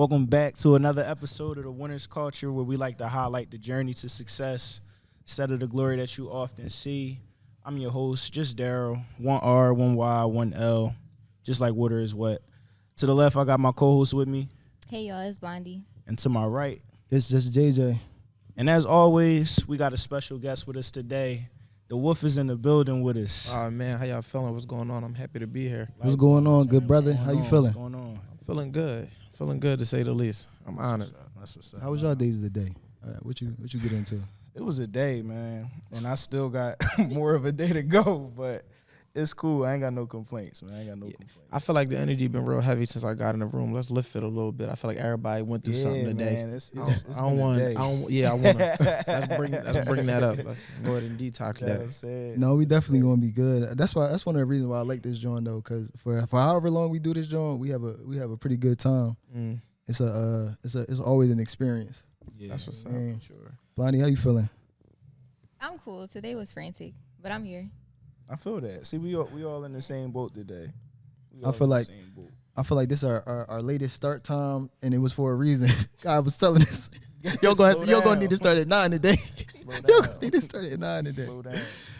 Welcome back to another episode of the Winner's Culture, where we like to highlight the journey to success instead of the glory that you often see. I'm your host, just Daryl. 1 R, 1 Y, 1 L, just like water is wet. To the left, I got my co-host with me. Hey, y'all, it's Bondi. And to my right. It's just JJ. And as always, we got a special guest with us today. The Wolf is in the building with us. Oh, man, how y'all feeling? What's going on? I'm happy to be here. What's going on, good brother? How you feeling? What's going on? I'm feeling good. Feeling good, to say the least. I'm honored. That's what's up. How was y'all days today? What you get into? It was a day, man, and I still got more of a day to go, but it's cool. I ain't got no complaints, man. I ain't got no complaints. I feel like the energy been real heavy since I got in the room. Let's lift it a little bit. I feel like everybody went through something today. Man, it's I don't want. to. Let's bring that up. Let's go ahead and detox That's what I'm that. saying. No, we definitely gonna be good. That's one of the reasons why I like this joint though, because for however long we do this joint, we have a pretty good time. Mm. It's always an experience. Yeah, That's what's up. Man. Sure. Blondie, how you feeling? I'm cool. Today was frantic, but I'm here. I feel that. See, we all in the same boat today. I feel like this is our latest start time, and it was for a reason. God was telling us, y'all gonna need to start at 9 today. Y'all gonna need to start at 9 today. Slow down.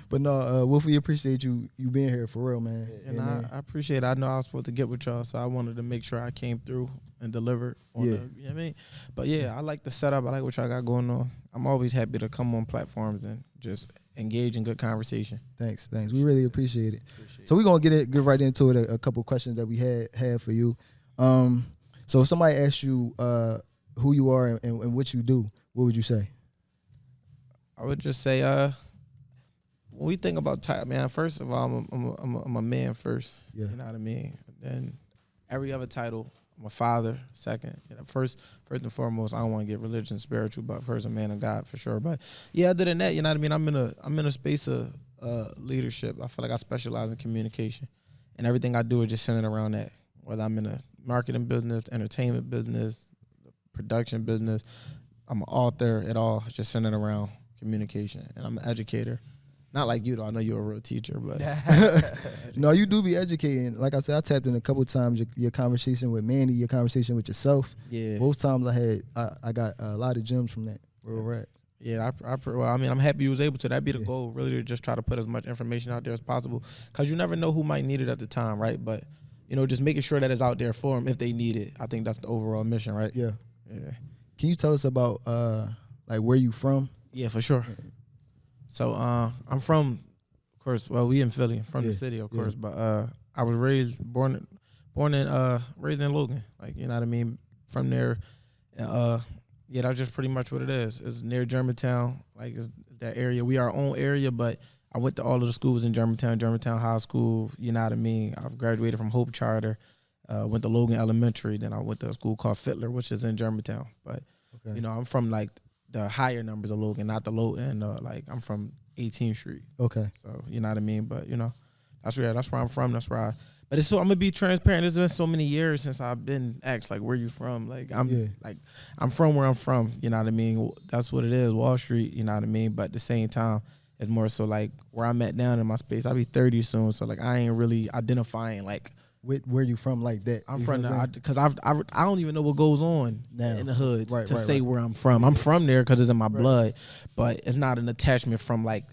But no, Wolf, we appreciate you being here for real, man. And I appreciate it. I know I was supposed to get with y'all, so I wanted to make sure I came through and delivered. You know what I mean? But yeah, I like the setup. I like what y'all got going on. I'm always happy to come on platforms and just engage in good conversation. Thanks. We really appreciate it. So we're gonna get right into it. A couple questions that we had for you. So if somebody asks you who you are and what you do, what would you say? I would just say, when we think about title, man, first of all, I'm a man first. Yeah. You know what I mean? Then every other title, I'm a father second. You know, first and foremost, I don't want to get religion spiritual, but first a man of God for sure. But yeah, other than that, you know what I mean? I'm in a space of leadership. I feel like I specialize in communication, and everything I do is just centered around that. Whether I'm in a marketing business, entertainment business, production business, I'm an author. It all just centered around communication, and I'm an educator. Not like you, though. I know you're a real teacher, but No, you do be educating. Like I said, I tapped in a couple times your conversation with Mandy, your conversation with yourself. yeah, Both times I got a lot of gems from that. Where we're at. yeah. I'm happy you was able to. That'd be the goal, really, to just try to put as much information out there as possible, because you never know who might need it at the time, right? But just making sure that it's out there for them if they need it. I think that's the overall mission, right? Yeah. Yeah. Can you tell us about like where you from? Yeah, for sure. So I'm from, of course, we in Philly, from the city, of course, but I was born and raised in Logan, like, you know what I mean? From there, that's just pretty much what it is. It's near Germantown, like it's that area. We are our own area, but I went to all of the schools in Germantown High School, you know what I mean? I've graduated from Hope Charter, went to Logan Elementary, then I went to a school called Fittler, which is in Germantown. But, I'm from like the higher numbers of Logan, not the low end. Like I'm from 18th Street. Okay. So you know what I mean. But that's where I'm from. That's where But it's so I'm gonna be transparent. It's been so many years since I've been asked like where you from. Like I'm from where I'm from. You know what I mean. That's what it is. Wall Street. You know what I mean. But at the same time, it's more so like where I'm at now in my space. I'll be 30 soon. So like I ain't really identifying like. Where you from like that? I'm from there because I don't even know what goes on now in the hood to say right. where I'm from. I'm from there because it's in my blood, but it's not an attachment from like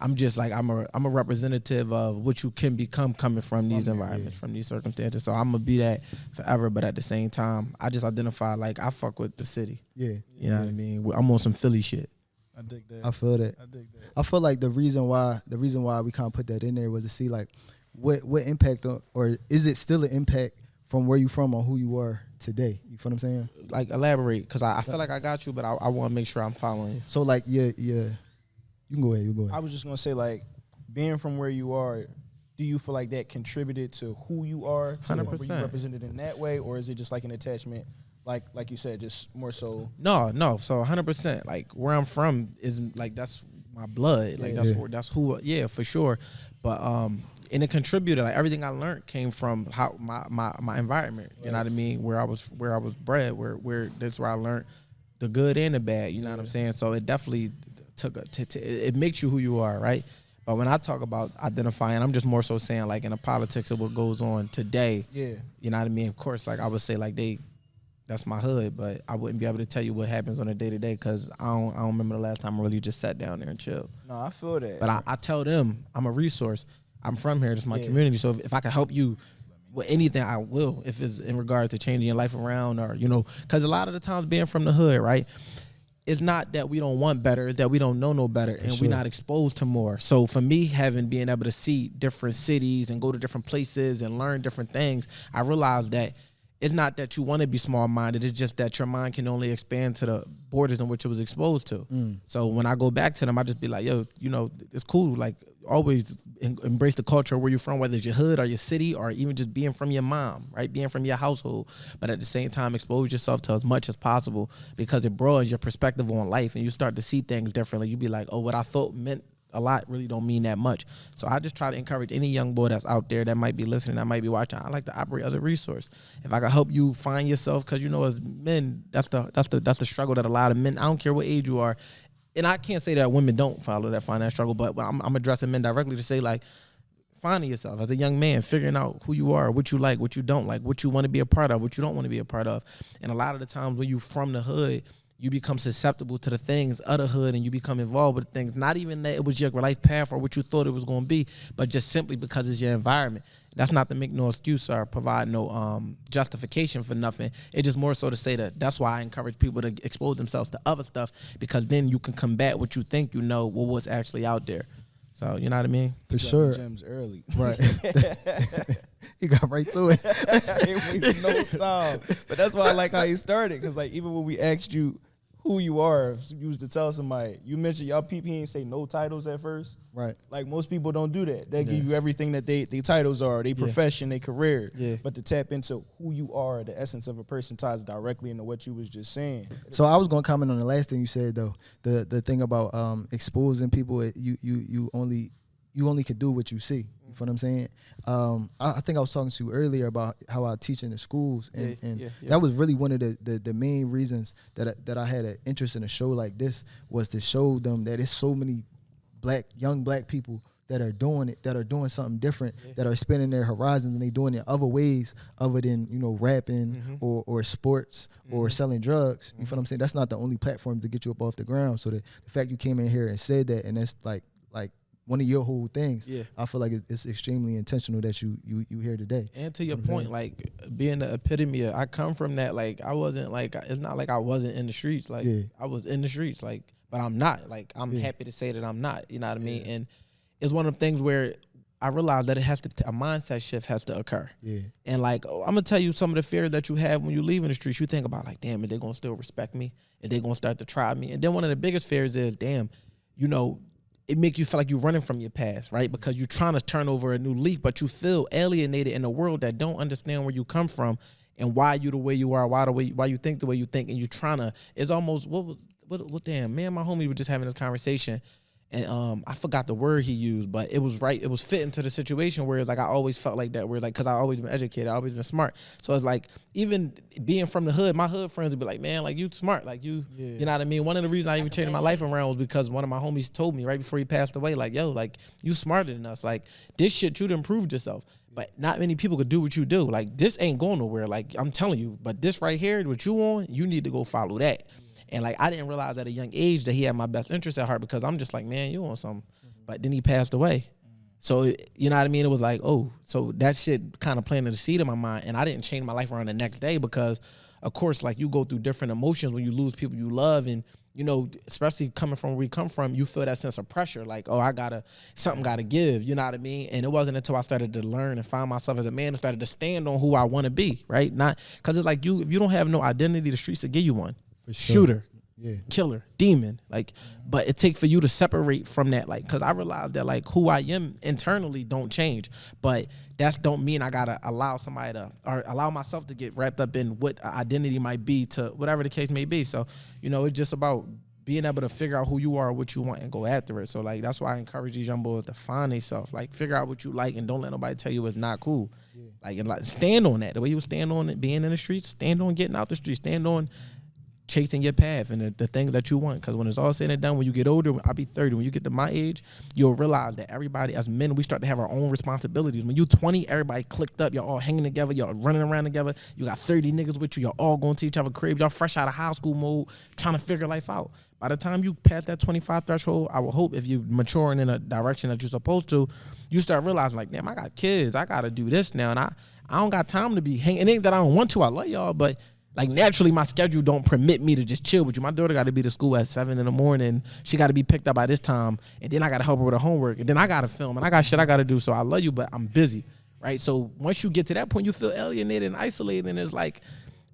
I'm just like I'm a representative of what you can become coming from these environments, from these circumstances. So I'm gonna be that forever, but at the same time, I just identify like I fuck with the city. Yeah, you know what I mean. I'm on some Philly shit. I dig that. I feel that. I feel like the reason why we kind of put that in there was to see like. What impact or is it still an impact from where you from on who you are today? You feel what I'm saying? Like elaborate, because I feel like I got you, but I want to make sure I'm following you. So like you can go ahead. I was just gonna say like being from where you are, do you feel like that contributed to who you are? 100%. Were you represented in that way, or is it just like an attachment? Like you said, just more so. No. So 100%. Like where I'm from is like that's my blood. Like that's who. Yeah, for sure. But and it contributed. Like everything I learned came from how my environment. You know what I mean? Where I was bred. Where that's where I learned the good and the bad. You know what I'm saying? So it definitely it makes you who you are, right? But when I talk about identifying, I'm just more so saying like in the politics of what goes on today. Yeah. You know what I mean? Of course, like I would say like they that's my hood, but I wouldn't be able to tell you what happens on a day-to-day because I don't remember the last time I really just sat down there and chilled. No, I feel that. But I tell them I'm a resource. I'm from here. This is my Yeah. community. So if I can help you with anything, I will, if it's in regard to changing your life around or, because a lot of the times being from the hood, right, it's not that we don't want better, it's that we don't know no better and we're not exposed to more. So for me, being able to see different cities and go to different places and learn different things, I realized that it's not that you want to be small-minded. It's just that your mind can only expand to the borders in which it was exposed to. So when I go back to them, I just be like, yo, it's cool. Like, always embrace the culture where you're from, whether it's your hood or your city or even just being from your mom, right? Being from your household. But at the same time, expose yourself to as much as possible because it broadens your perspective on life and you start to see things differently. You be like, oh, what I thought meant a lot really don't mean that much. So I just try to encourage any young boy that's out there that might be listening, that might be watching. I like to operate as a resource. If I can help you find yourself, because as men, that's the struggle that a lot of men, I don't care what age you are, and I can't say that women don't find that struggle, but I'm addressing men directly to say, like, finding yourself as a young man, figuring out who you are, what you like, what you don't like, what you want to be a part of, what you don't want to be a part of. And a lot of the times when you from the hood, you become susceptible to the things of the hood and you become involved with things. Not even that it was your life path or what you thought it was going to be, but just simply because it's your environment. That's not to make no excuse or provide no justification for nothing. It's just more so to say that's why I encourage people to expose themselves to other stuff, because then you can combat what you think you know with what's actually out there. So, you know what I mean? For sure. Gems early. Right. You got right to it. It was no time. But that's why I like how you started, because like even when we asked you who you are, if you was to tell somebody, you mentioned y'all PP ain't say no titles at first. Right. Like most people don't do that. They give you everything that they titles are, their profession, their career. Yeah. But to tap into who you are, the essence of a person ties directly into what you was just saying. So I was gonna comment on the last thing you said though. The thing about exposing people, you only could do what you see. You feel what I'm saying? I think I was talking to you earlier about how I teach in the schools, and that was really one of the main reasons that I had an interest in a show like this, was to show them that there's so many young black people that are doing it, that are doing something different, that are expanding their horizons, and they doing it other ways other than rapping or sports or selling drugs. You feel what I'm saying? That's not the only platform to get you up off the ground. So the fact you came in here and said that, and that's like one of your whole things. Yeah. I feel like it's extremely intentional that you here today. And to your point, like being the epitome of, I come from that, like I wasn't like, it's not like I wasn't in the streets. Like I was in the streets, like, but I'm not. Like I'm happy to say that I'm not. You know what I mean? And it's one of the things where I realized that it has to, a mindset shift has to occur. Yeah. And like, I'm gonna tell you some of the fears that you have when you leave in the streets. You think about like, damn, are they gonna still respect me? Are they gonna start to try me? And then one of the biggest fears is, damn, it make you feel like you're running from your past, right? Because you're trying to turn over a new leaf, but you feel alienated in a world that don't understand where you come from and why you the way you are, why you think the way you think, and you're trying to. It's almost what damn man, my homie was just having this conversation, and I forgot the word he used, but it was right. It was fitting to the situation where it's like I always felt like that, where like because I always been educated, I always been smart. So it's like even being from the hood, my hood friends would be like, man, like you smart, like you know what I mean. One of the reasons I even changed my life around was because one of my homies told me right before he passed away, like, yo, like you smarter than us, like this shit you'd improved yourself. But not many people could do what you do. Like this ain't going nowhere. Like I'm telling you, but this right here, what you on, you need to go follow that. And like I didn't realize at a young age that he had my best interest at heart, because I'm just like, man, you want something. But then he passed away. So you know what I mean? It was like, oh, so that shit kind of planted a seed in my mind. And I didn't change my life around the next day, because of course, like you go through different emotions when you lose people you love, and especially coming from where we come from, you feel that sense of pressure, like, oh, something gotta give, you know what I mean? And it wasn't until I started to learn and find myself as a man and started to stand on who I want to be, right? Not because it's like if you don't have no identity, the streets will give you one. For sure. Shooter, killer, demon, like, but it takes for you to separate from that, like, because I realized that like who I am internally don't change, but that don't mean I gotta allow somebody to, or allow myself to get wrapped up in what identity might be, to whatever the case may be. So it's just about being able to figure out who you are, what you want, and go after it. So like that's why I encourage these young boys to find themselves, like figure out what you like, and don't let nobody tell you it's not cool. Like stand on that, the way you stand on it, being in the streets, stand on getting out the streets, stand on chasing your path and the things that you want. Because when it's all said and done, when you get older, I'll be 30. When you get to my age, you'll realize that everybody, as men, we start to have our own responsibilities. When you 20, everybody clicked up. Y'all all hanging together. Y'all running around together. You got 30 niggas with you. Y'all all going to each other cribs. Y'all fresh out of high school mode, trying to figure life out. By the time you pass that 25 threshold, I will hope if you're maturing in a direction that you're supposed to, you start realizing like, damn, I got kids. I got to do this now. And I don't got time to be hanging. It ain't that I don't want to. I love y'all, but like naturally my schedule don't permit me to just chill with you. My daughter got to be to school at 7 in the morning. She got to be picked up by this time. And then I got to help her with her homework. And then I got to film and I got shit I got to do. So I love you, but I'm busy, right? So once you get to that point, you feel alienated and isolated. And it's like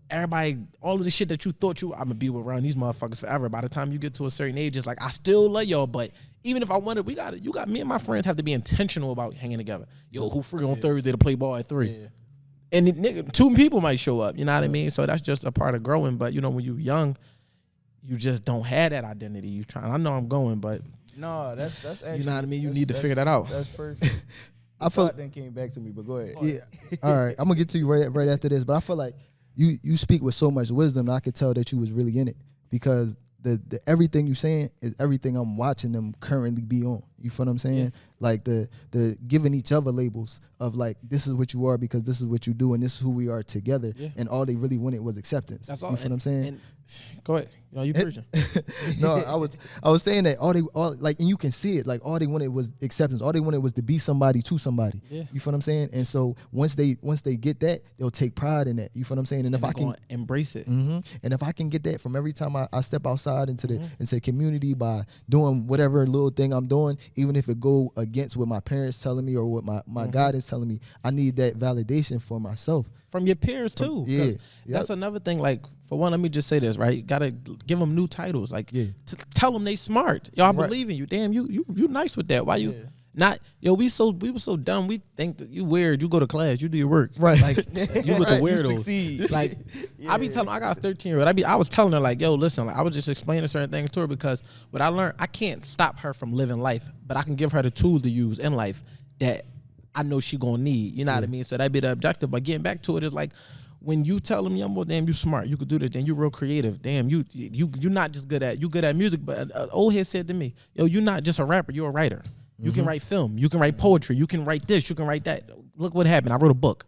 everybody, all of the shit that you thought I'm going to be around these motherfuckers forever. By the time you get to a certain age, it's like, I still love y'all, but even if I wanted, me and my friends have to be intentional about hanging together. Yo, who free on Thursday to play ball at 3? Yeah. And nigga, 2 people might show up, you know what I mean? So that's just a part of growing. But, you know, when you're young, you just don't have that identity. You trying. I know I'm going, but. No, that's actually. You know what I mean? You need to figure that out. That's perfect. I feel like that came back to me, but go ahead. Yeah. All right. I'm going to get to you right after this. But I feel like you speak with so much wisdom, and I could tell that you was really in it because the everything you saying is everything I'm watching them currently be on. You feel what I'm saying? Yeah. Like the giving each other labels of like, this is what you are because this is what you do and this is who we are together. Yeah. And all they really wanted was acceptance. That's all. You feel what I'm saying? Go ahead. You know, you preaching. No, I was saying that all like, and you can see it, like all they wanted was acceptance. All they wanted was to be somebody to somebody. Yeah. You feel what I'm saying? And so once they get that, they'll take pride in that. You feel what I'm saying? And if I can embrace it. Mm-hmm, and if I can get that from every time I step outside into the community by doing whatever little thing I'm doing, even if it go against what my parents telling me or what my guidance telling me, I need that validation for myself. From your peers too. Yeah. That's another thing. Like, for one, let me just say this, right? You gotta give them new titles. Like, tell them they smart. Yo, I believe in you. Damn, you nice with that. Why you not? Yo, we were so dumb. We think that you weird. You go to class. You do your work. Right. Like, you with the weirdos. Like, I be telling. I got a 13-year-old. I was telling her like, yo, listen. Like, I was just explaining certain things to her because what I learned, I can't stop her from living life, but I can give her the tools to use in life that I know she gonna need. You know what I mean? So that'd be the objective. But getting back to it is like, when you tell them, young boy, damn, you smart, you could do this, then you real creative. Damn, you not just good at music. But an old head said to me, yo, you're not just a rapper, you're a writer. You can write film, you can write poetry, you can write this, you can write that. Look what happened. I wrote a book.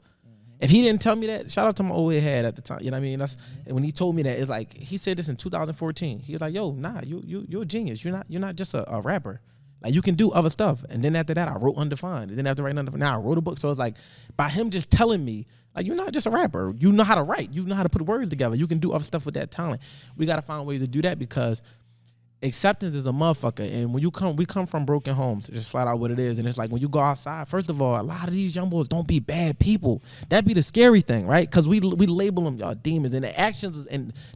If he didn't tell me that, shout out to my old head at the time. You know what I mean? That's when he told me that. It's like he said this in 2014. He was like, yo, nah, you're a genius. You're not just a rapper. Like, you can do other stuff. And then after that, I wrote Undefined. And then after writing Undefined, now I wrote a book. So it's like, by him just telling me, like, you're not just a rapper. You know how to write. You know how to put words together. You can do other stuff with that talent. We got to find ways to do that because acceptance is a motherfucker. And when we come from broken homes, just flat out what it is. And it's like, when you go outside, first of all, a lot of these young boys don't be bad people. That'd be the scary thing, right? Because we label them, y'all, demons. And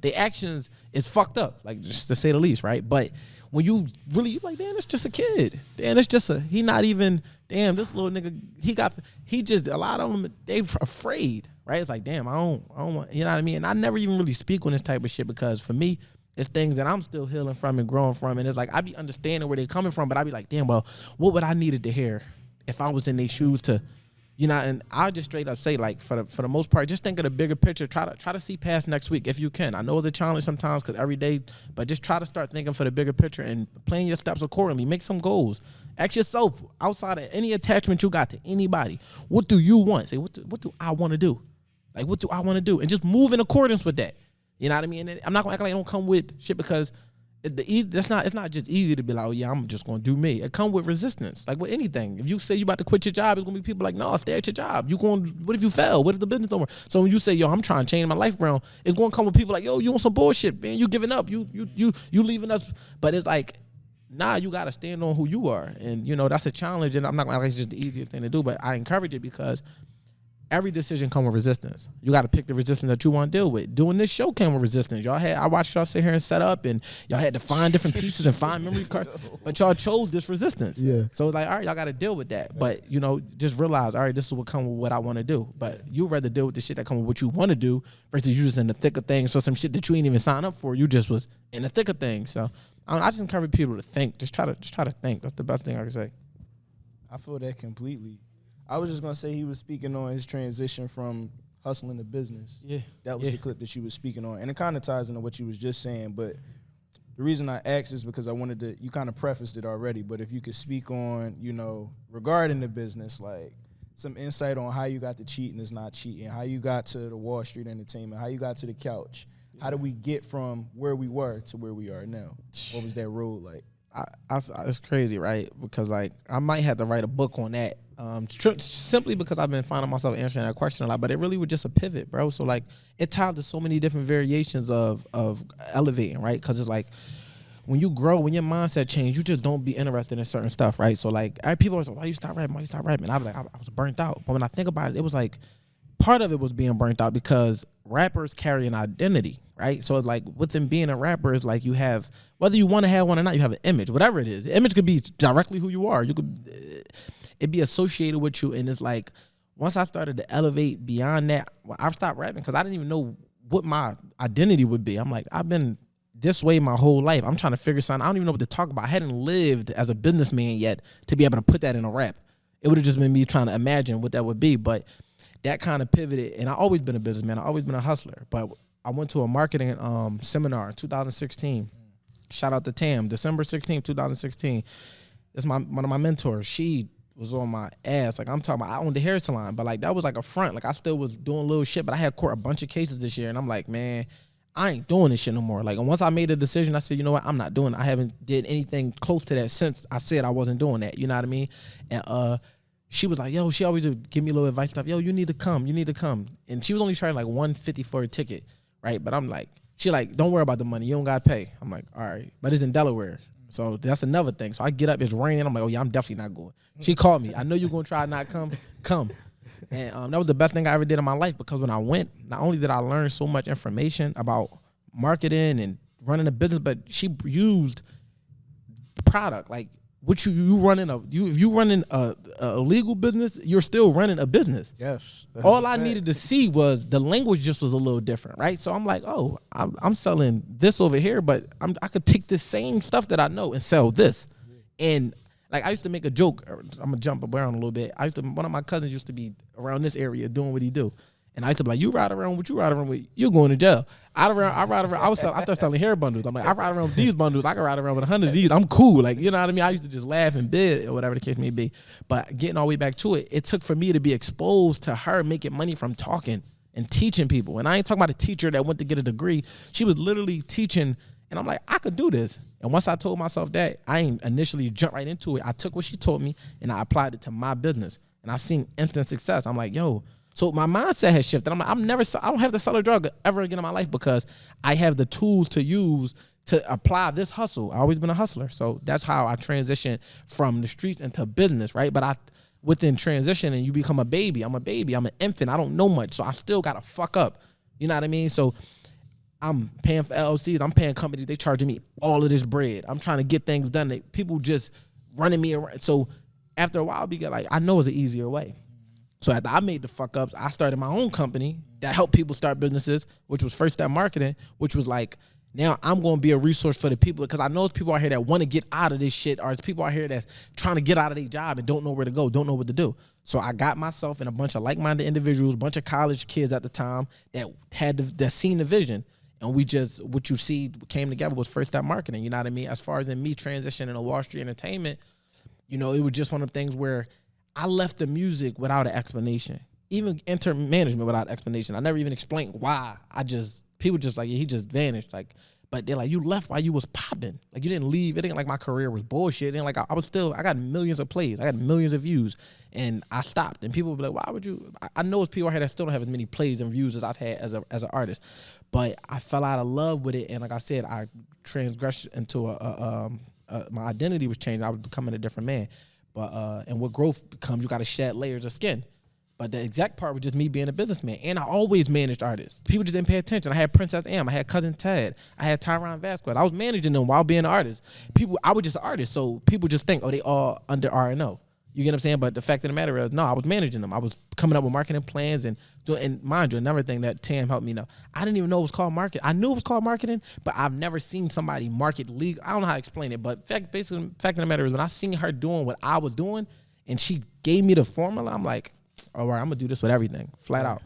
the actions is fucked up, like, just to say the least, right? But when you like, damn, it's just a kid. Damn, it's just he not even, damn, this little nigga, a lot of them, they afraid, right? It's like, damn, I don't want, you know what I mean? And I never even really speak on this type of shit because for me, it's things that I'm still healing from and growing from. And it's like, I be understanding where they're coming from, but I be like, damn, well, what would I needed to hear if I was in their shoes to, you know, and I'll just straight up say, like, for the most part, just think of the bigger picture. Try to see past next week if you can. I know it's a challenge sometimes because every day, but just try to start thinking for the bigger picture and plan your steps accordingly. Make some goals. Ask yourself, outside of any attachment you got to anybody, what do you want? Say, what do I want to do? Like, what do I want to do? And just move in accordance with that. You know what I mean? And I'm not gonna act like I don't come with shit because it's not just easy to be like, oh yeah, I'm just gonna do me. It come with resistance, like with anything. If you say you about to quit your job, it's gonna be people like, no, stay at your job. What if you fail? What if the business don't work? So when you say, yo, I'm trying to change my life around, it's gonna come with people like, yo, you want some bullshit, man? You giving up? You leaving us? But it's like, nah, you gotta stand on who you are, and you know that's a challenge. And I'm not gonna like it's just the easiest thing to do, but I encourage it because every decision comes with resistance. You got to pick the resistance that you want to deal with. Doing this show came with resistance. I watched y'all sit here and set up, and y'all had to find different pieces and find memory cards, but y'all chose this resistance. Yeah. So it's like, all right, y'all got to deal with that. But, you know, just realize, all right, this is what comes with what I want to do. But you rather deal with the shit that comes with what you want to do versus you just in the thick of things. So some shit that you ain't even sign up for, you just was in the thick of things. So I just encourage people to think. Just try to think. That's the best thing I can say. I feel that completely. I was just gonna say he was speaking on his transition from hustling the business. Yeah. That was the clip that you was speaking on. And it kind of ties into what you was just saying. But the reason I asked is because I wanted to, you kind of prefaced it already, but if you could speak on, you know, regarding the business, like some insight on how you got to cheating is not cheating, how you got to the Wall Street entertainment, how you got to the couch. How do we get from where we were to where we are now? What was that road like? It's crazy, right? Because like I might have to write a book on that, simply because I've been finding myself answering that question a lot. But it really was just a pivot, bro. So like it ties to so many different variations of elevating, right? Because it's like when you grow, when your mindset changes, you just don't be interested in certain stuff, right? So like people are like, "Why you stop rapping? Why you stop rapping?" And I was like, I was burnt out. But when I think about it, it was like part of it was being burnt out because rappers carry an identity, right? So it's like within being a rapper is like you have, whether you want to have one or not, you have an image, whatever it is. The image could be directly who you are. You could, it be associated with you. And it's like, once I started to elevate beyond that, well, I stopped rapping because I didn't even know what my identity would be. I'm like, I've been this way my whole life. I'm trying to figure something. I don't even know what to talk about. I hadn't lived as a businessman yet to be able to put that in a rap. It would have just been me trying to imagine what that would be. But that kind of pivoted, and I've always been a businessman. I've always been a hustler. But I went to a marketing seminar in 2016. Shout out to Tam, December 16, 2016. That's one of my mentors. She was on my ass. Like I'm talking about, I owned the hair salon, but like that was like a front. Like I still was doing little shit, but I had court a bunch of cases this year, and I'm like, man, I ain't doing this shit no more. Like, and once I made a decision, I said, you know what, I'm not doing it. I haven't did anything close to that since I said I wasn't doing that. You know what I mean? And she was like, yo, she always would give me a little advice stuff. Yo, you need to come. And she was only charging like $150 for a ticket, right? But I'm like, she like, don't worry about the money. You don't got to pay. I'm like, all right. But it's in Delaware. So that's another thing. So I get up, it's raining. I'm like, oh yeah, I'm definitely not going. She called me. I know you're going to try not come. And that was the best thing I ever did in my life, because when I went, not only did I learn so much information about marketing and running a business, but she used product. Like, what you running if you running a legal business, you're still running a business. Yes. All I needed to see was the language just was a little different, right? So I'm like, oh, I'm selling this over here, but I could take this same stuff that I know and sell this. And like I used to make a joke. I'm gonna jump around a little bit. One of my cousins used to be around this area doing what he do. And I used to be like, you ride around what you ride around with, you're going to jail. I ride around. I started selling hair bundles. I'm like, I ride around with these bundles. I can ride around with 100 of these. I'm cool. Like, you know what I mean? I used to just laugh in bed or whatever the case may be. But getting all the way back to it, it took for me to be exposed to her making money from talking and teaching people. And I ain't talking about a teacher that went to get a degree. She was literally teaching. And I'm like, I could do this. And once I told myself that, I ain't initially jumped right into it. I took what she taught me and I applied it to my business. And I seen instant success. I'm like, yo. So my mindset has shifted. I'm like, I don't have to sell a drug ever again in my life, because I have the tools to use to apply this hustle. I've always been a hustler. So that's how I transitioned from the streets into business, right? But within transition, and you become a baby. I'm a baby. I'm an infant. I don't know much. So I still got to fuck up. You know what I mean? So I'm paying for LLCs. I'm paying companies. They charging me all of this bread. I'm trying to get things done. People just running me around. So after a while, I know it's an easier way. So after I made the fuck ups, I started my own company that helped people start businesses, which was First Step Marketing, which was like, now I'm going to be a resource for the people, because I know there's people out here that want to get out of this shit, or there's people out here that's trying to get out of their job and don't know where to go, don't know what to do. So I got myself and a bunch of like-minded individuals, a bunch of college kids at the time that seen the vision. And what you see came together was First Step Marketing, you know what I mean? As far as in me transitioning to Wall Street Entertainment, you know, it was just one of the things where I left the music without an explanation, even enter management without explanation. I never even explained why. People just like, yeah, he just vanished. Like, but they're like, you left while you was popping. Like, you didn't leave. It ain't like my career was bullshit. It ain't like I got millions of plays. I got millions of views, and I stopped. And people would be like, why would you? I know it's people out here that still don't have as many plays and views as I've had as an artist, but I fell out of love with it. And like I said, I transgressed into my identity was changing. I was becoming a different man. But and what growth becomes, you got to shed layers of skin. But the exact part was just me being a businessman. And I always managed artists. People just didn't pay attention. I had Princess Am. I had Cousin Ted. I had Tyron Vasquez. I was managing them while being an artist. I was just an artist, so people just think, oh, they all under R&O. You get what I'm saying? But the fact of the matter is, no, I was managing them. I was coming up with marketing plans and mind you, another thing that Tam helped me know. I didn't even know it was called marketing. I knew it was called marketing, but I've never seen somebody market legal. I don't know how to explain it, but fact of the matter is, when I seen her doing what I was doing and she gave me the formula, I'm like, all right, I'm gonna do this with everything, flat out.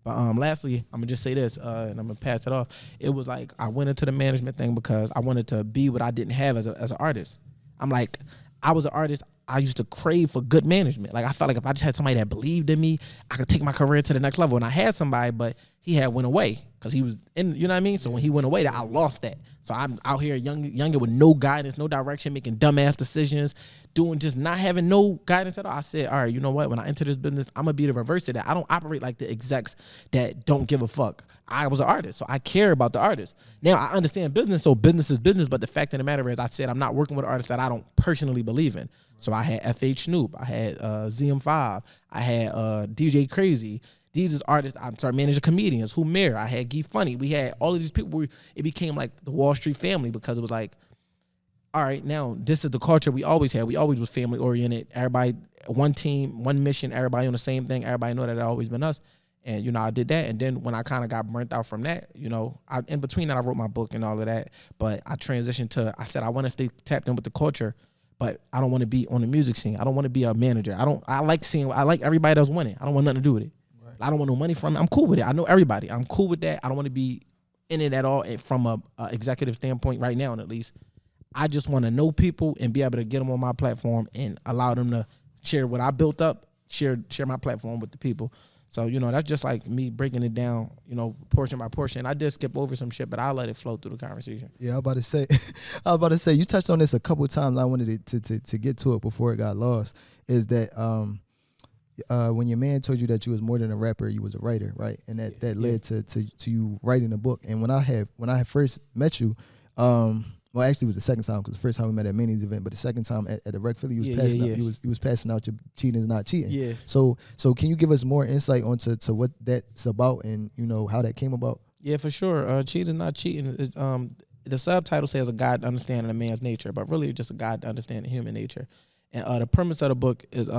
But lastly, I'm gonna just say this, and I'm gonna pass it off. It was like I went into the management thing because I wanted to be what I didn't have as an artist. I'm like, I was an artist. I used to crave for good management. Like I felt like if I just had somebody that believed in me, I could take my career to the next level. And I had somebody, but he had went away because he was in. You know what I mean? So when he went away, I lost that. So I'm out here younger with no guidance, no direction, making dumbass decisions, just not having no guidance at all. I said, all right, you know what? When I enter this business, I'm gonna be the reverse of that. I don't operate like the execs that don't give a fuck. I was an artist, so I care about the artist. Now I understand business, so business is business. But the fact of the matter is, I said I'm not working with artists that I don't personally believe in. So I had FH Snoop, I had ZM5, I had DJ Crazy. These artists, I'm sorry, manager comedians, Humir, I had Gee Funny. We had all of these people. It became like the Wall Street family because it was like, all right, now this is the culture we always had. We always was family oriented. Everybody, one team, one mission, everybody on the same thing. Everybody know that it always been us. And, you know, I did that. And then when I kind of got burnt out from that, you know, in between that, I wrote my book and all of that. But I transitioned to, I said, I want to stay tapped in with the culture, but I don't want to be on the music scene. I don't want to be a manager. I like everybody that's winning. I don't want nothing to do with it. Right. I don't want no money from it. I'm cool with it. I know everybody. I'm cool with that. I don't want to be in it at all from a executive standpoint right now, at least. I just want to know people and be able to get them on my platform and allow them to share what I built up, share my platform with the people. So, you know, that's just like me breaking it down, you know, portion by portion. I did skip over some shit, but I'll let it flow through the conversation. Yeah, I was about to say, you touched on this a couple of times. I wanted to get to it before it got lost, is that when your man told you that you was more than a rapper, you was a writer, right? And that led to you writing a book. And when I had first met you, well, actually, it was the second time because the first time we met at Manny's event, but the second time at the Rec Philly, you was passing out your cheating is not cheating. Yeah. So can you give us more insight onto what that's about and you know how that came about? Yeah, for sure. Cheating is not cheating. The subtitle says a guide to understanding a man's nature, but really it's just a guide to understanding human nature. And the premise of the book is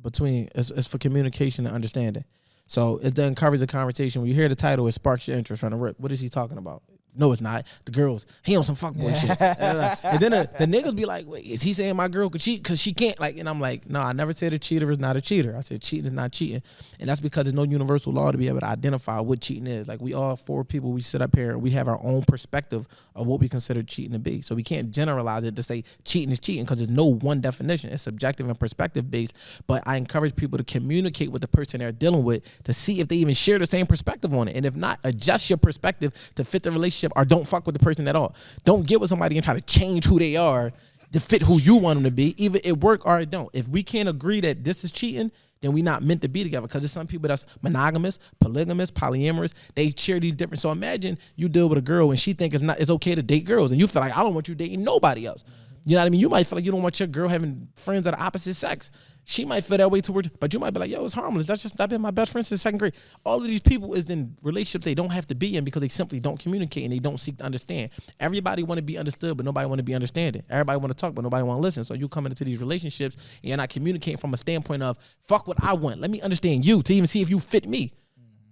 it's for communication and understanding. So it's to encourage the conversation. When you hear the title, it sparks your interest from the rip. What is he talking about? No, it's not. The girls, he on some fuckboy shit. And then the niggas be like, wait, is he saying my girl could cheat because she can't? Like, and I'm like, no, I never said a cheater is not a cheater. I said cheating is not cheating. And that's because there's no universal law to be able to identify what cheating is. Like, we all four people, we sit up here and we have our own perspective of what we consider cheating to be. So we can't generalize it to say cheating is cheating because there's no one definition. It's subjective and perspective based. But I encourage people to communicate with the person they're dealing with to see if they even share the same perspective on it. And if not, adjust your perspective to fit the relationship or don't fuck with the person at all. Don't get with somebody and try to change who they are to fit who you want them to be. Either it work or it don't. If we can't agree that this is cheating, then we not meant to be together because there's some people that's monogamous, polygamous, polyamorous. They share these different. So imagine you deal with a girl and she think it's okay to date girls and you feel like I don't want you dating nobody else. You know what I mean? You might feel like you don't want your girl having friends of the opposite sex. She might feel that way towards, but you might be like, yo, it's harmless. I've been my best friend since second grade. All of these people is in relationships they don't have to be in because they simply don't communicate and they don't seek to understand. Everybody want to be understood, but nobody want to be understanding. Everybody want to talk, but nobody want to listen. So you come into these relationships and you're not communicating from a standpoint of, fuck what I want. Let me understand you to even see if you fit me.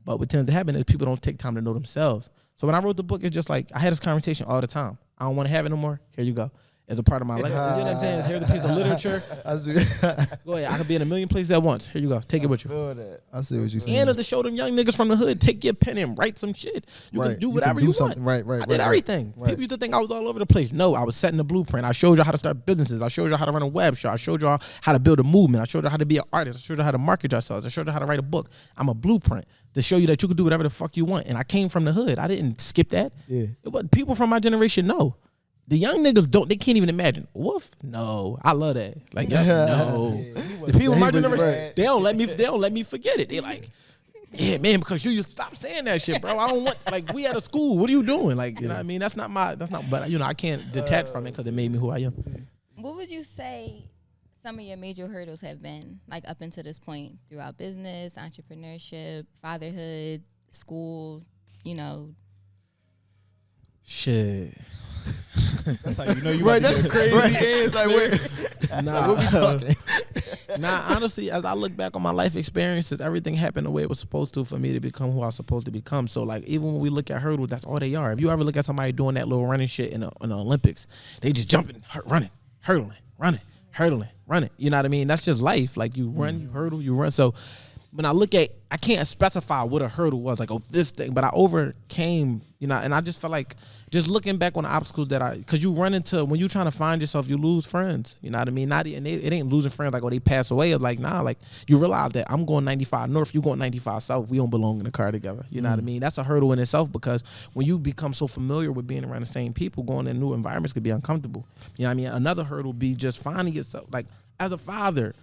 But what tends to happen is people don't take time to know themselves. So when I wrote the book, it's just like, I had this conversation all the time. I don't want to have it no more. Here you go. As a part of my life. You know what I'm saying? Here's a piece of literature. Go ahead. I could be in a million places at once. Here you go. Take it with you. I see what you're saying. And to show them young niggas from the hood, take your pen and write some shit. You can do whatever you want. Right. I did everything. People used to think I was all over the place. No, I was setting the blueprint. I showed you how to start businesses. I showed you how to run a web show. I showed you how to build a movement. I showed you how to be an artist. I showed you how to market yourselves. I showed you how to write a book. I'm a blueprint to show you that you can do whatever the fuck you want. And I came from the hood. I didn't skip that. Yeah. But people from my generation know. The young niggas they can't even imagine. Wolf? No. I love that. Like, no. The people in my generation, they don't let me forget it. They like, yeah, man, because you stop saying that shit, bro. I don't want, like, we at a school. What are you doing? Like, you know what I mean? But, you know, I can't detach from it because it made me who I am. What would you say some of your major hurdles have been, like, up until this point throughout business, entrepreneurship, fatherhood, school, you know? Shit. That's how you know you right. That's crazy. Right. Like, nah, honestly, as I look back on my life experiences, everything happened the way it was supposed to for me to become who I was supposed to become. So, like, even when we look at hurdles, that's all they are. If you ever look at somebody doing that little running shit in the Olympics, they just jumping, running, hurdling, running, hurdling, running. You know what I mean? That's just life. Like, you run, you hurdle, you run. So when I look at, I can't specify what a hurdle was, like, oh, this thing, but I overcame, you know, and I just felt like, just looking back on the obstacles that because you run into, when you're trying to find yourself, you lose friends, you know what I mean? It ain't losing friends like, oh, they pass away. It's like, nah, like, you realize that I'm going 95 north, you going 95 south, we don't belong in the car together, you know what I mean? That's a hurdle in itself, because when you become so familiar with being around the same people, going in new environments could be uncomfortable, you know what I mean? Another hurdle be just finding yourself, like, as a father,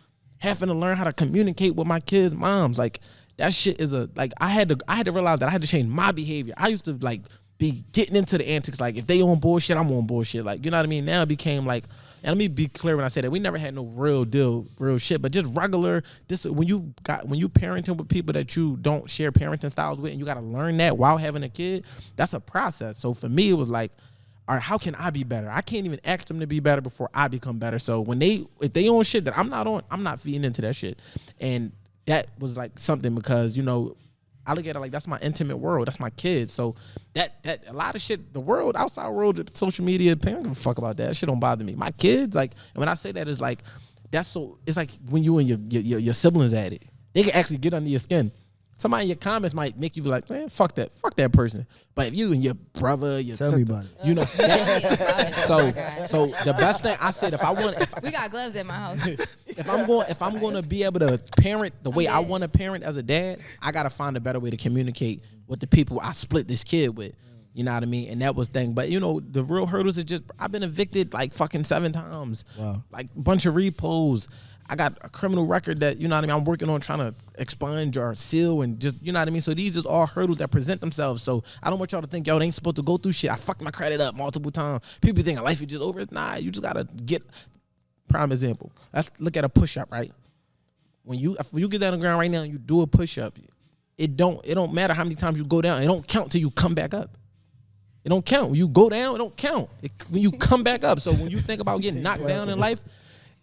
having to learn how to communicate with my kids' moms, like, that shit is I had to realize that I had to change my behavior. I used to, like, be getting into the antics, like, if they on bullshit, I'm on bullshit, like, you know what I mean? Now it became like, and let me be clear when I say that, we never had no real shit, but just regular, when you parenting with people that you don't share parenting styles with, and you got to learn that while having a kid, that's a process. So for me, it was like, all right, how can I be better? I can't even ask them to be better before I become better. So if they own shit that I'm not on, I'm not feeding into that shit. And that was like something, because, you know, I look at it like, that's my intimate world. That's my kids. So that a lot of shit, the world, outside world, social media, I don't give a fuck about that. That shit don't bother me. My kids, like, and when I say that, it's like, it's like when you and your siblings at it, they can actually get under your skin. Somebody in your comments might make you be like, man, fuck that person. But if you and your brother, your Tell me about it. you know, so the best thing I said, we got gloves at my house. if I'm going to be able to parent the way I want to parent as a dad, I got to find a better way to communicate with the people I split this kid with. You know what I mean? And that was thing. But, you know, the real hurdles are just, I've been evicted like fucking 7 times. Wow. Like a bunch of repos. I got a criminal record that, you know what I mean, I'm working on trying to expunge or seal, and just, you know what I mean? So these are all hurdles that present themselves. So I don't want y'all to think y'all ain't supposed to go through shit. I fucked my credit up multiple times. People think life is just over. Nah, you just got to get, prime example. Let's look at a push-up, right? When you get down on the ground right now and you do a push-up, it don't matter how many times you go down. It don't count till you come back up. It don't count. When you go down, it don't count. When you come back up. So when you think about getting knocked down in life,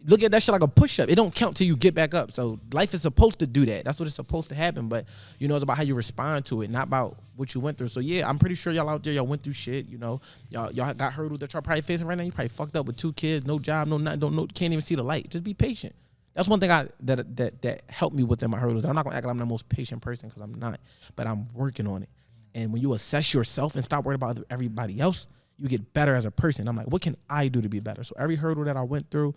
look at that shit like a push-up. It don't count till you get back up. So life is supposed to do that. That's what it's supposed to happen. But, you know, it's about how you respond to it, not about what you went through. So, yeah, I'm pretty sure y'all out there, y'all went through shit, you know. Y'all got hurdles that y'all probably facing right now. You probably fucked up with 2 kids, no job, no nothing, can't even see the light. Just be patient. That's one thing that helped me within my hurdles. And I'm not going to act like I'm the most patient person, because I'm not. But I'm working on it. And when you assess yourself and stop worrying about everybody else, you get better as a person. I'm like, what can I do to be better? So every hurdle that I went through,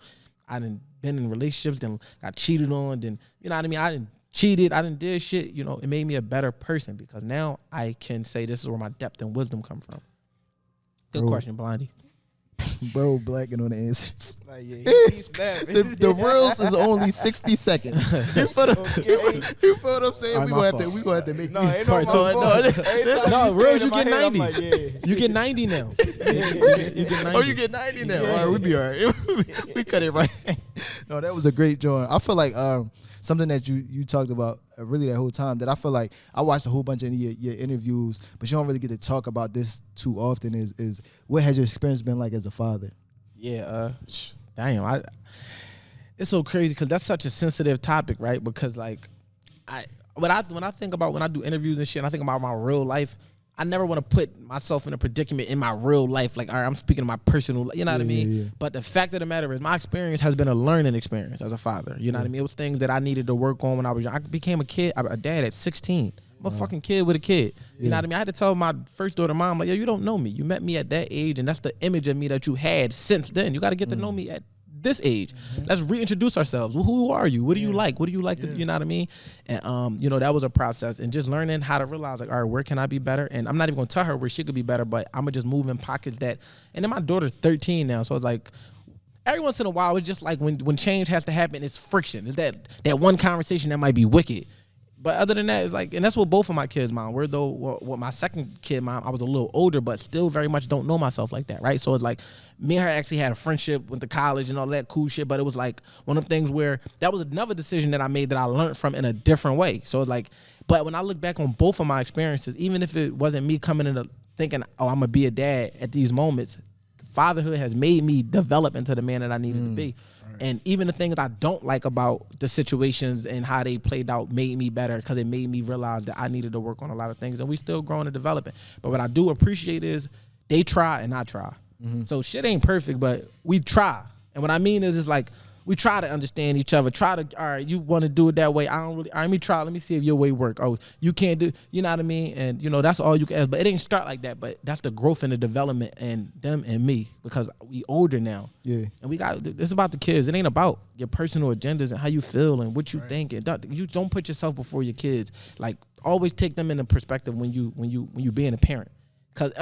I done been in relationships, then got cheated on, then, you know what I mean? I done cheated, I done did shit, you know, it made me a better person, because now I can say this is where my depth and wisdom come from. Good question, Blondie. Bro, blacking on the answers. Like, yeah, The reels is only 60 seconds. You feel what I'm saying? We gonna have to make no, these ain't parts. no, reels you get 90. Like, yeah. You get 90 now. You get 90. Oh, you get 90 now. All right, we be all right. We cut it right. No, that was a great joint. I feel like something that you talked about really that whole time, that I feel like I watched a whole bunch of your interviews, but you don't really get to talk about this too often, is what has your experience been like as a father? Yeah, damn, it's so crazy, because that's such a sensitive topic, right? Because like, when I think about, when I do interviews and shit, and I think about my real life, I never want to put myself in a predicament in my real life. Like, all right, I'm speaking of my personal, you know what I mean? Yeah. But the fact of the matter is, my experience has been a learning experience as a father. You know what I mean? It was things that I needed to work on when I was young. I became a dad at 16. I'm a fucking kid with a kid. You know what I mean? I had to tell my first daughter, mom, like, yo, you don't know me. You met me at that age, and that's the image of me that you had since then. You got to get to know me at this age. Let's reintroduce ourselves. Well, who are you? What do you like? What do you like to, you know what I mean? And you know, that was a process, and just learning how to realize, like, all right, where can I be better? And I'm not even gonna tell her where she could be better, but I'm gonna just move in pockets that. And then my daughter's 13 now, so it's like, every once in a while, it's just like when change has to happen, it's friction. It's that one conversation that might be wicked. But other than that, it's like, and that's what both of my kids' mom were, though. What my second kid mom, I was a little older, but still very much don't know myself like that, right? So it's like, me and her actually had a friendship, went to college and all that cool shit, but it was like one of the things where that was another decision that I made that I learned from in a different way. So it's like, but when I look back on both of my experiences, even if it wasn't me coming into thinking, oh, I'm gonna be a dad at these moments, fatherhood has made me develop into the man that I needed to be. And even the things I don't like about the situations and how they played out made me better, because it made me realize that I needed to work on a lot of things, and we still growing and developing. But what I do appreciate is they try and I try. So shit ain't perfect, but we try. And what I mean is, it's like, we try to understand each other. Try to, all right, you want to do it that way. I don't really, all right, let me try. Let me see if your way work. Oh, you can't do, you know what I mean? And, you know, that's all you can ask. But it didn't start like that. But that's the growth and the development and them and me, because we older now. Yeah. And we got, it's about the kids. It ain't about your personal agendas and how you feel and what you think. And you don't put yourself before your kids. Like, always take them into perspective when you being a parent. Cause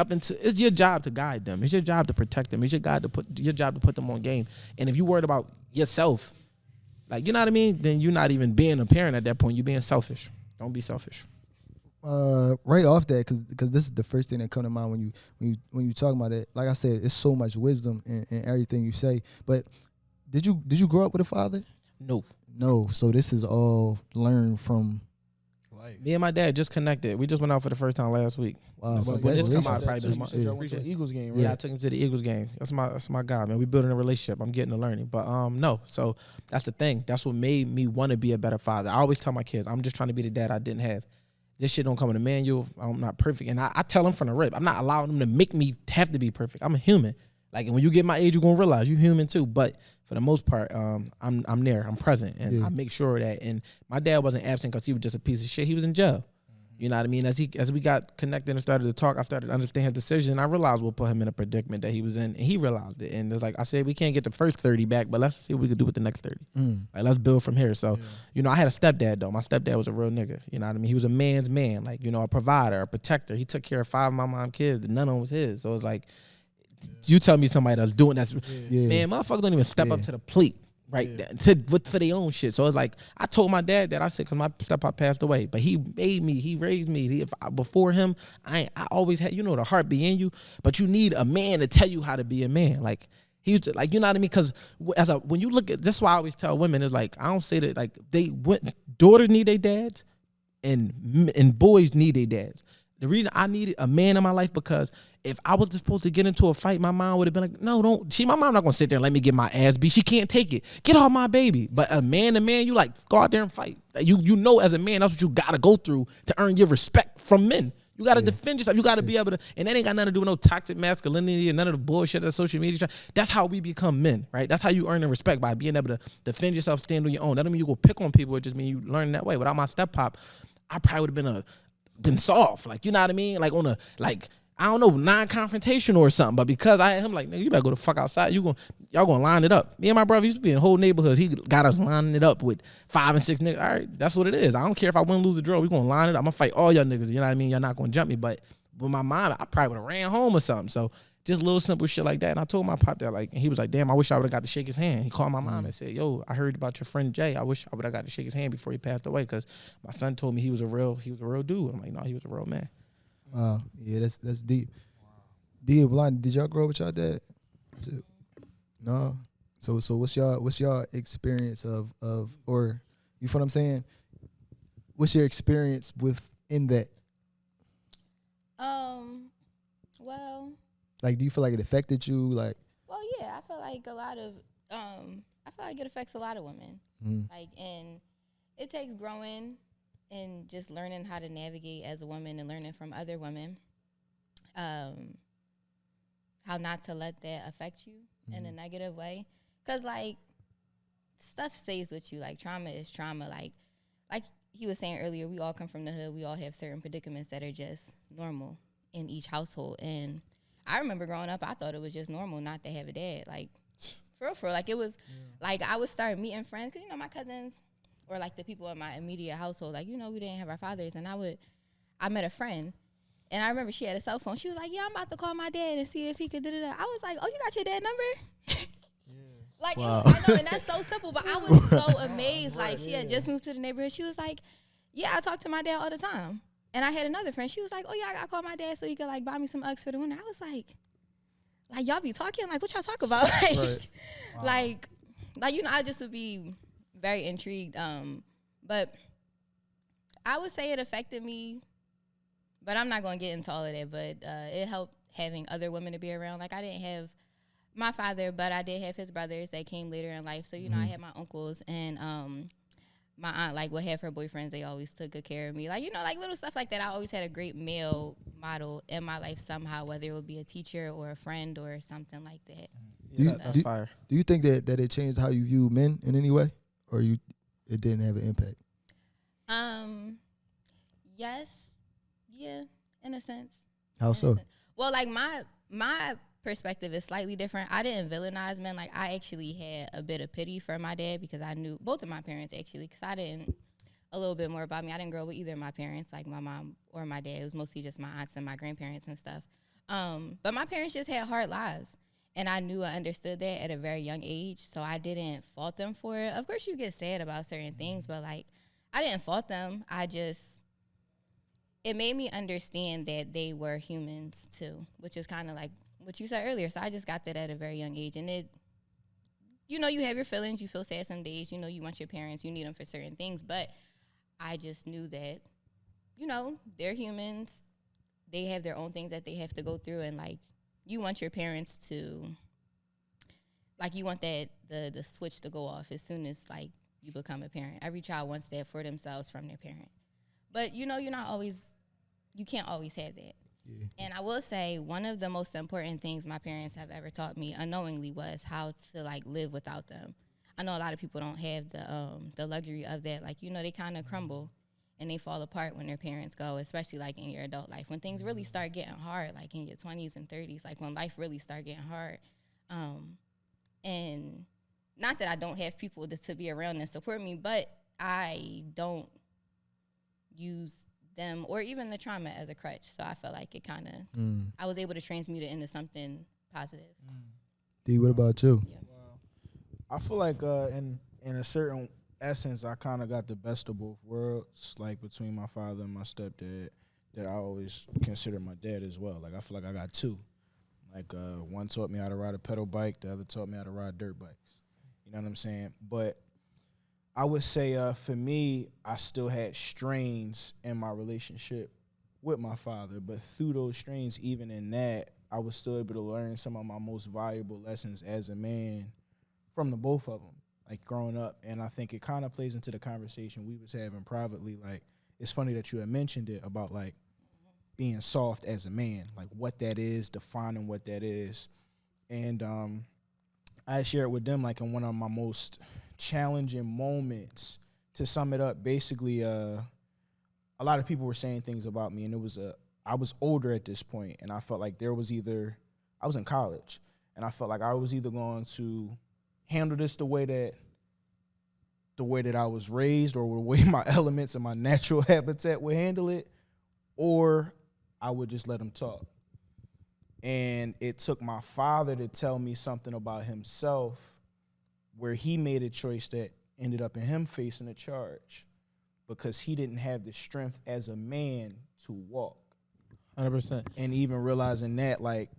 it's your job to guide them. It's your job to protect them. It's your job to put them on game. And if you worried about yourself, like, you know what I mean, then you're not even being a parent at that point. You're being selfish. Don't be selfish. Right off that, because this is the first thing that come to mind when you talk about it. Like I said, it's so much wisdom in everything you say. But did you grow up with a father? No. So this is all learned from. Me and my dad just connected. We just went out for the first time last week. Wow, so when this come out, probably You said y'all went to the Eagles game, right? Yeah, I took him to the Eagles game. That's my guy, man. We building a relationship. I'm getting to learning. But no. So that's the thing. That's what made me want to be a better father. I always tell my kids, I'm just trying to be the dad I didn't have. This shit don't come in a manual. I'm not perfect. And I tell them from the rip, I'm not allowing them to make me have to be perfect. I'm a human. Like, and when you get my age, you're gonna realize you're human too. But for the most part, I'm there. I'm present, and I make sure that. And my dad wasn't absent because he was just a piece of shit. He was in jail. You know what I mean? As we got connected and started to talk, I started to understand his decision. And I realized we'll put him in a predicament that he was in, and he realized it. And it's like I said, we can't get the first 30 back, but let's see what we can do with the next 30. Like, let's build from here. So, you know, I had a stepdad though. My stepdad was a real nigga. You know what I mean? He was a man's man, like, you know, a provider, a protector. He took care of 5 of my mom's kids. None of them was his. So it's like, you tell me somebody that's doing that, man, motherfuckers don't even step up to the plate. Right, for their own shit. So it's like, I told my dad that, I said, because my stepfather passed away, but he made me, he raised me. Before him, I always had, you know, the heart be in you, but you need a man to tell you how to be a man. Like, he used to, like, you know what I mean? Because when you look at, that's why I always tell women, is like, I don't say that, like, daughters need their dads, and boys need their dads. The reason I needed a man in my life, because if I was supposed to get into a fight, my mom would have been like, no, don't. My mom not going to sit there and let me get my ass beat. She can't take it. Get off my baby. But a man to man, you like, go out there and fight. You know, as a man, that's what you got to go through to earn your respect from men. You got to defend yourself. You got to be able to, and that ain't got nothing to do with no toxic masculinity and none of the bullshit that social media. That's how we become men, right? That's how you earn the respect, by being able to defend yourself, stand on your own. That don't mean you go pick on people. It just mean you learn that way. Without my step pop, I probably would have been soft, like, you know what I mean, like, on a, like, I don't know, non-confrontational or something. But because I had him, like, nigga, you better go the fuck outside. Y'all gonna line it up. Me and my brother used to be in whole neighborhoods. He got us lining it up with 5 and 6 niggas. All right, that's what it is. I don't care if I win, lose, or draw. We gonna line it up. I'm gonna fight all y'all niggas. You know what I mean? Y'all not gonna jump me. But with my mom, I probably would have ran home or something. So just little simple shit like that. And I told my pop that, like, and he was like, damn, I wish I would have got to shake his hand. He called my mom and said, yo, I heard about your friend Jay. I wish I would have got to shake his hand before he passed away, because my son told me he was a real dude. I'm like, no, he was a real man. Wow, yeah, that's deep. Blind, did y'all grow up with y'all dad? No. So what's y'all experience of, or, you feel what I'm saying? What's your experience within that? Well, like, do you feel like it affected you? Like, well, yeah, I feel like it affects a lot of women. Like, and it takes growing and just learning how to navigate as a woman and learning from other women. How not to let that affect you in a negative way. Because, like, stuff stays with you. Like, trauma is trauma. Like he was saying earlier, we all come from the hood. We all have certain predicaments that are just normal in each household. And I remember growing up, I thought it was just normal not to have a dad. Like, for real. Like, it was, like, I would start meeting friends. Because, you know, my cousins or, like, the people in my immediate household, like, you know, we didn't have our fathers. And I met a friend. And I remember she had a cell phone. She was like, yeah, I'm about to call my dad and see if he could da-da-da. I was like, oh, you got your dad number? Like, wow. I know, and that's so simple, but I was so amazed. Like, she had just moved to the neighborhood. She was like, yeah, I talk to my dad all the time. And I had another friend. She was like, oh, yeah, I got to call my dad so he could, like, buy me some Uggs for the winter. I was like, y'all be talking? Like, what y'all talk about? Like, right. Wow. like, you know, I just would be very intrigued. But I would say it affected me. But I'm not going to get into all of that. But it helped having other women to be around. Like, I didn't have my father, but I did have his brothers that came later in life. So, you know, I had my uncles. And my aunt, like, would have her boyfriends. They always took good care of me. Like, you know, like, little stuff like that. I always had a great male model in my life somehow, whether it would be a teacher or a friend or something like that. That's fire. Do you think that it changed how you view men in any way, or it didn't have an impact? Yes, yeah, in a sense. How so? Well, like my perspective is slightly different. I didn't villainize men. Like I actually had a bit of pity for my dad because I knew both of my parents actually. Because I didn't a little bit more about me. I didn't grow up with either of my parents, like my mom or my dad. It was mostly just my aunts and my grandparents and stuff. But my parents just had hard lives. And I knew I understood that at a very young age, so I didn't fault them for it. Of course, you get sad about certain things, but, like, I didn't fault them. It made me understand that they were humans, too, which is kind of like what you said earlier. So I just got that at a very young age. And you have your feelings. You feel sad some days. You want your parents. You need them for certain things. But I just knew that, they're humans. They have their own things that they have to go through, and, like, you want your parents to, like, you want that the switch to go off as soon as, like, you become a parent. Every child wants that for themselves from their parent. But, you can't always have that. Yeah. And I will say one of the most important things my parents have ever taught me unknowingly was how to, like, live without them. I know a lot of people don't have the luxury of that. Like, they kind of crumble and they fall apart when their parents go, especially, like, in your adult life. When things really start getting hard, like, in your 20s and 30s, like, when life really start getting hard. And not that I don't have people to be around and support me, but I don't use them or even the trauma as a crutch. So I felt like it kind of, I was able to transmute it into something positive. D, what about you? Yeah. I feel like in a certain essence, I kind of got the best of both worlds, like between my father and my stepdad, that I always consider my dad as well. Like, I feel like I got two. Like, one taught me how to ride a pedal bike, the other taught me how to ride dirt bikes. You know what I'm saying? But I would say for me, I still had strains in my relationship with my father, but through those strains, even in that, I was still able to learn some of my most valuable lessons as a man from the both of them. Like, growing up, and I think it kind of plays into the conversation we was having privately. Like, it's funny that you had mentioned it about, like, being soft as a man, like what that is, defining what that is. And I shared with them, like, in one of my most challenging moments, to sum it up, basically, a lot of people were saying things about me, and I was older at this point, and I felt like I was in college, and I felt like I was either going to handle this the way that I was raised, or the way my elements and my natural habitat would handle it, or I would just let him talk. And it took my father to tell me something about himself where he made a choice that ended up in him facing a charge because he didn't have the strength as a man to walk. 100%. And even realizing that, like,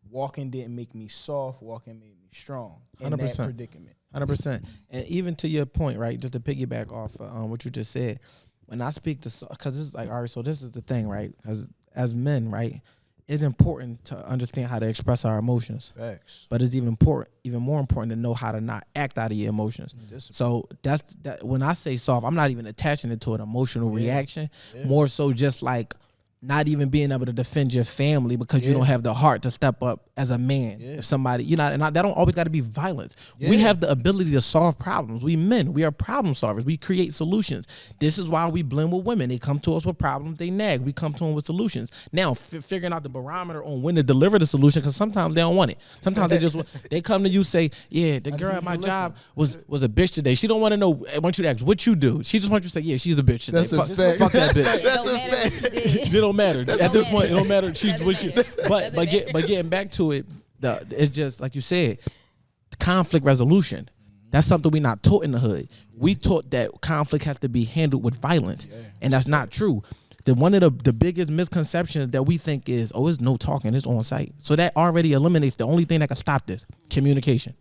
walking didn't make me soft, walking made me strong in 100%. that predicament. 100%. And even to your point, right, just to piggyback off what you just said, when I speak to, because it's like, all right, so this is the thing, right, because as men, right, it's important to understand how to express our emotions. Facts. But it's even more important to know how to not act out of your emotions. So that when I say soft, I'm not even attaching it to an emotional reaction. Yeah. More so just like not even being able to defend your family because you don't have the heart to step up as a man. Yeah. If somebody, that don't always got to be violence. Yeah. We have the ability to solve problems. We men, we are problem solvers. We create solutions. This is why we blend with women. They come to us with problems, they nag. We come to them with solutions. Now, figuring out the barometer on when to deliver the solution, because sometimes they don't want it. Sometimes they come to you, say, yeah, the girl at my job was a bitch today. She don't want to know. I want you to ask what you do. She just wants you to say, yeah, she's a bitch today. That's a fact. Fuck that bitch. That's a fact. It don't matter. At this point, it don't matter. She's with you. But getting back to it, it's just like you said, conflict resolution. That's something we're not taught in the hood. We taught that conflict has to be handled with violence, and that's not true. One of the biggest misconceptions that we think is, it's no talking, it's on site. So that already eliminates the only thing that can stop this: communication.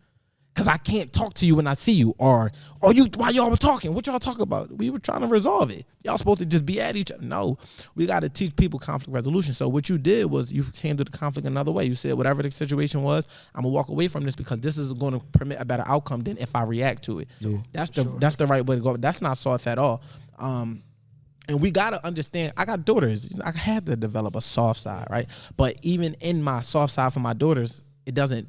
Because I can't talk to you when I see you. Or why y'all was talking? What y'all talking about? We were trying to resolve it. Y'all supposed to just be at each other. No, we got to teach people conflict resolution. So what you did was you handled the conflict another way. You said, whatever the situation was, I'm going to walk away from this because this is going to permit a better outcome than if I react to it. Yeah, that's the right way to go. That's not soft at all. And we got to understand, I got daughters. I had to develop a soft side, right? But even in my soft side for my daughters, it doesn't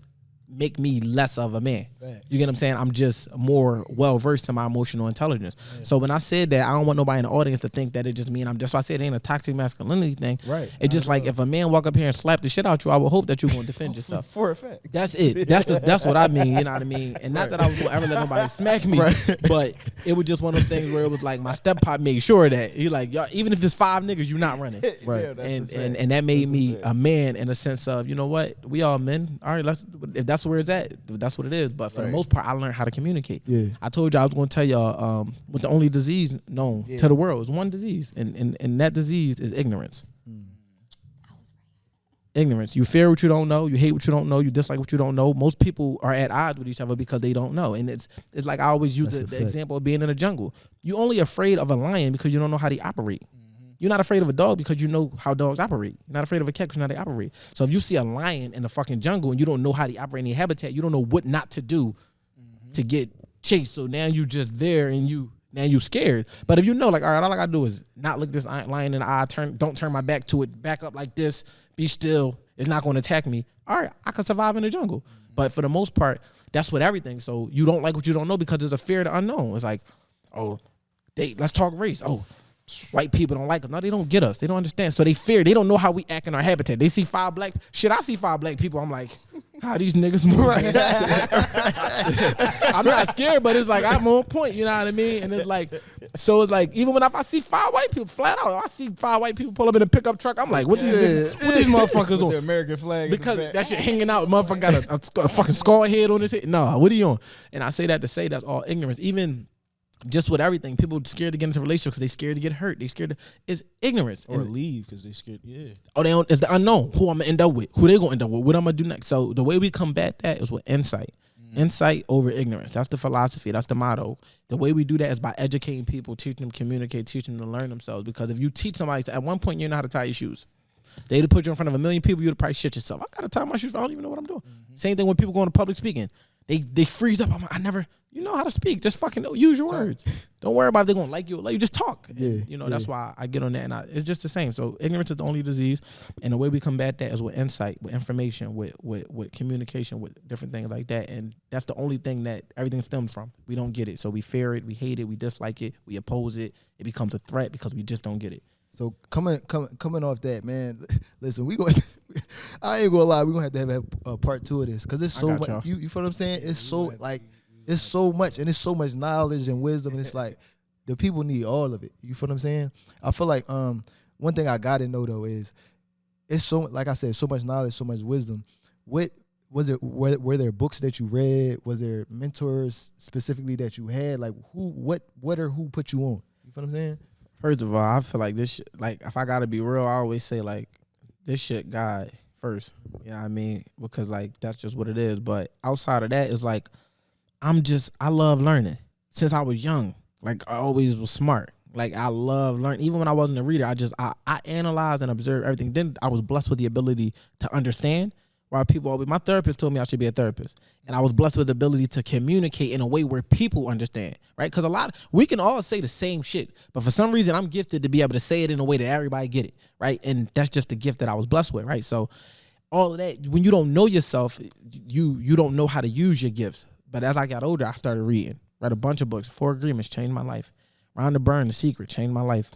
make me less of a man. You get what I'm saying? I'm just more well versed in my emotional intelligence. So when I said that, I don't want nobody in the audience to think that it just mean I'm just. Why I said it ain't a toxic masculinity thing. Right. It's just like if a man walk up here and slap the shit out you, I would hope that you're gonna defend yourself. For a fact. That's it. That's what I mean. You know what I mean? And not that I was gonna ever let nobody smack me, but it was just one of them things where it was like my step pop made sure that he like, y'all, even if it's 5 niggas, you not running. Right. Yeah, and that made me a man in a sense of, you know what, we all men. All right, if that's where it's at, that's what it is. But for the most part, I learned how to communicate. Yeah. I told you I was going to tell y'all what the only disease known to the world is one disease, and that disease is ignorance. Ignorance. You fear what you don't know. You hate what you don't know. You dislike what you don't know. Most people are at odds with each other because they don't know. And it's like I always use the example of being in a jungle. You're only afraid of a lion because you don't know how they operate. You're not afraid of a dog because you know how dogs operate. You're not afraid of a cat because you know how they operate. So if you see a lion in the fucking jungle and you don't know how they operate in their habitat, you don't know what not to do to get chased. So now you just there and now you scared. But if you know, like, all right, all I gotta do is not look this lion in the eye, don't turn my back to it, back up like this, be still, it's not gonna attack me. All right, I can survive in the jungle. But for the most part, that's what everything. So you don't like what you don't know because there's a fear of the unknown. It's like, oh, let's talk race. Oh, white people don't like us. No, they don't get us. They don't understand. So they fear. They don't know how we act in our habitat. They see 5 black. Shit, I see 5 black people. I'm like, how these niggas move? I'm not scared, but it's like I'm on point. You know what I mean? And it's like, so it's like even when I see 5 white people flat out, I see 5 white people pull up in a pickup truck. I'm like, what these motherfuckers on? The American flag. Because that shit hanging out. Motherfucker got a fucking skull head on his head. No, what are you on? And I say that to say that's all ignorance. Even just with everything, people scared to get into relationships because they scared to get hurt. They scared to, it's ignorance. Or leave because they scared, Oh, they don't, it's the unknown. Who I'm going to end up with. Who they going to end up with. What I'm going to do next. So the way we combat that is with insight. Insight over ignorance. That's the philosophy. That's the motto. The way we do that is by educating people, teaching them to communicate, teaching them to learn themselves. Because if you teach somebody, at one point you know how to tie your shoes. They'd put you in front of 1 million people, you'd probably shit yourself. I got to tie my shoes. I don't even know what I'm doing. Same thing when people go into public speaking. They freeze up. I'm like, you know how to speak. Just fucking use your words. Don't worry about if they're going to like you or like you. Just talk. Yeah, and, that's why I get on that. And it's just the same. So ignorance is the only disease. And the way we combat that is with insight, with information, with communication, with different things like that. And that's the only thing that everything stems from. We don't get it. So we fear it. We hate it. We dislike it. We oppose it. It becomes a threat because we just don't get it. So coming off that, man, listen, I ain't gonna lie, we're gonna have a part 2 of this because it's so much. You feel what I'm saying? It's so it's so much, and it's so much knowledge and wisdom, and it's like the people need all of it. You feel what I'm saying? I feel like one thing I gotta know though is it's so, like I said, so much knowledge, so much wisdom. What was it? Were there books that you read? Was there mentors specifically that you had? Like who put you on? You feel what I'm saying? First of all, I feel like this shit, like, if I gotta be real, I always say, like, this shit God first. You know what I mean? Because, like, that's just what it is. But outside of that, it's like, I love learning. Since I was young, like, I always was smart. Like, I love learning. Even when I wasn't a reader, I analyzed and observed everything. Then I was blessed with the ability to understand. While my therapist told me I should be a therapist. And I was blessed with the ability to communicate in a way where people understand, right? Because we can all say the same shit, but for some reason I'm gifted to be able to say it in a way that everybody get it, right? And that's just the gift that I was blessed with, right? So all of that, when you don't know yourself, you don't know how to use your gifts. But as I got older, I started read a bunch of books. 4 Agreements changed my life. Round the Burn, The Secret changed my life.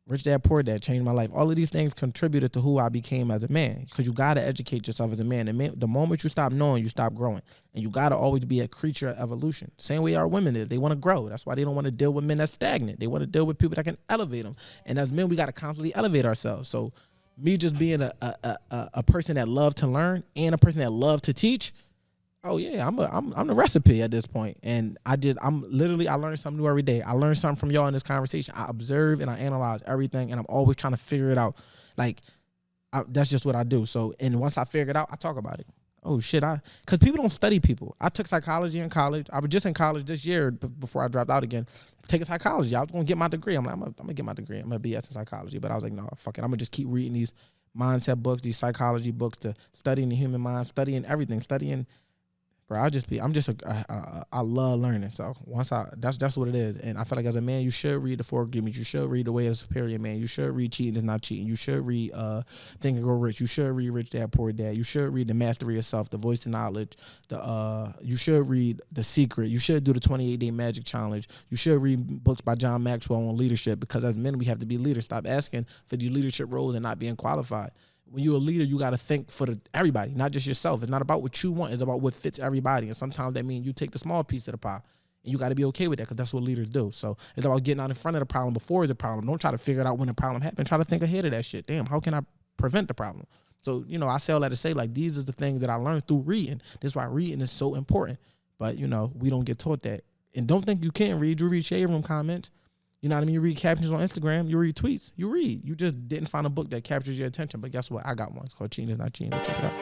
Rich Dad, Poor Dad changed my life. All of these things contributed to who I became as a man, because you got to educate yourself as a man. The moment you stop knowing, you stop growing. And you got to always be a creature of evolution. Same way our women is. They want to grow. That's why they don't want to deal with men that's stagnant. They want to deal with people that can elevate them. And as men, we got to constantly elevate ourselves. So me just being a person that loved to learn and a person that loved to teach, oh yeah, I'm the recipe at this point. And I learn something new every day. I learn something from y'all in this conversation. I observe and I analyze everything, and I'm always trying to figure it out. Like, that's just what I do. So, and once I figure it out, I talk about it. Oh shit, because people don't study people. I took psychology in college. I was just in college this year before I dropped out again, taking psychology. I was gonna get my degree. I'm like, I'm gonna get my degree. I'm gonna BS in psychology. But I was like, no, fuck it. I'm gonna just keep reading these mindset books, these psychology books, to studying the human mind, studying everything, Bro, I love learning. So that's what it is. And I feel like as a man, you should read the Four Agreements. You should read The Way of the Superior Man. You should read Cheating is Not Cheating. You should read Think and Grow Rich. You should read Rich Dad Poor Dad. You should read The Mastery of Self, The Voice to Knowledge. You should read The Secret. You should do the 28-Day Magic Challenge. You should read books by John Maxwell on leadership, because as men, we have to be leaders. Stop asking for these leadership roles and not being qualified. When you're a leader, you got to think for everybody, not just yourself. It's not about what you want. It's about what fits everybody. And sometimes that means you take the small piece of the pie. And you got to be okay with that, because that's what leaders do. So it's about getting out in front of the problem before it's a problem. Don't try to figure it out when the problem happens. Try to think ahead of that shit. Damn, how can I prevent the problem? So, I say all that to say, like, these are the things that I learned through reading. That's why reading is so important. But, we don't get taught that. And don't think you can't read. You read shade room comments. You know what I mean? You read captions on Instagram. You read tweets. You read. You just didn't find a book that captures your attention. But guess what? I got one. It's called Cheating is Not Cheating. Check it out.